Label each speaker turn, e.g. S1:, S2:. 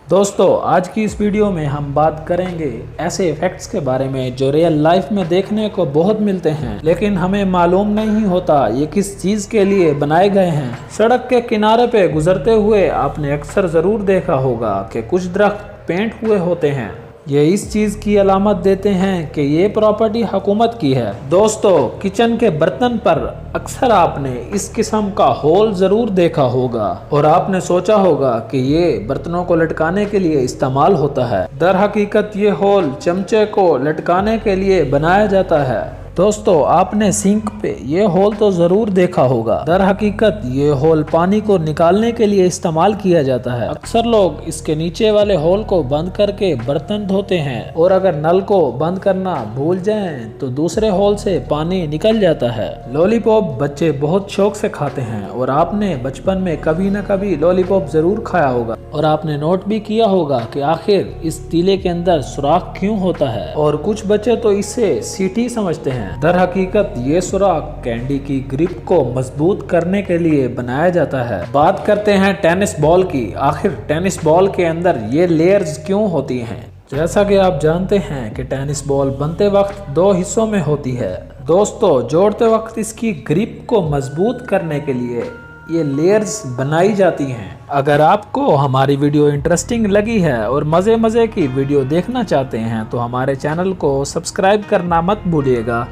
S1: दोस्तों आज की इस वीडियो में हम बात करेंगे ऐसे इफेक्ट्स के बारे में जो रियल लाइफ में देखने को बहुत मिलते हैं, लेकिन हमें मालूम नहीं होता ये किस चीज़ के लिए बनाए गए हैं। सड़क के किनारे पे गुजरते हुए आपने अक्सर ज़रूर देखा होगा कि कुछ दरख्त पेंट हुए होते हैं। ये इस चीज़ की अलामत देते हैं कि ये प्रॉपर्टी हुकूमत की है। दोस्तों किचन के बर्तन पर अक्सर आपने इस किस्म का होल ज़रूर देखा होगा और आपने सोचा होगा कि ये बर्तनों को लटकाने के लिए इस्तेमाल होता है। दर हकीकत ये होल चमचे को लटकाने के लिए बनाया जाता है। दोस्तों आपने सिंक पे ये होल तो ज़रूर देखा होगा। दर हकीकत ये होल पानी को निकालने के लिए इस्तेमाल किया जाता है। अक्सर लोग इसके नीचे वाले होल को बंद करके बर्तन धोते हैं और अगर नल को बंद करना भूल जाएं तो दूसरे होल से पानी निकल जाता है। लॉलीपॉप बच्चे बहुत शौक से खाते हैं और आपने बचपन में कभी न कभी लॉलीपॉप ज़रूर खाया होगा और आपने नोट भी किया होगा कि आखिर इस तीले के अंदर सुराख क्यों होता है, और कुछ बच्चे तो इसे सीटी समझते हैं। दर हकीकत ये सुराख कैंडी की ग्रिप को मजबूत करने के लिए बनाया जाता है। बात करते हैं टेनिस बॉल की। आखिर टेनिस बॉल के अंदर ये लेयर्स क्यों होती हैं? जैसा कि आप जानते हैं कि टेनिस बॉल बनते वक्त दो हिस्सों में होती है। दोस्तों जोड़ते वक्त इसकी ग्रिप को मजबूत करने के लिए ये लेयर्स बनाई जाती हैं। अगर आपको हमारी वीडियो इंटरेस्टिंग लगी है और मज़े की वीडियो देखना चाहते हैं तो हमारे चैनल को सब्सक्राइब करना मत भूलिएगा।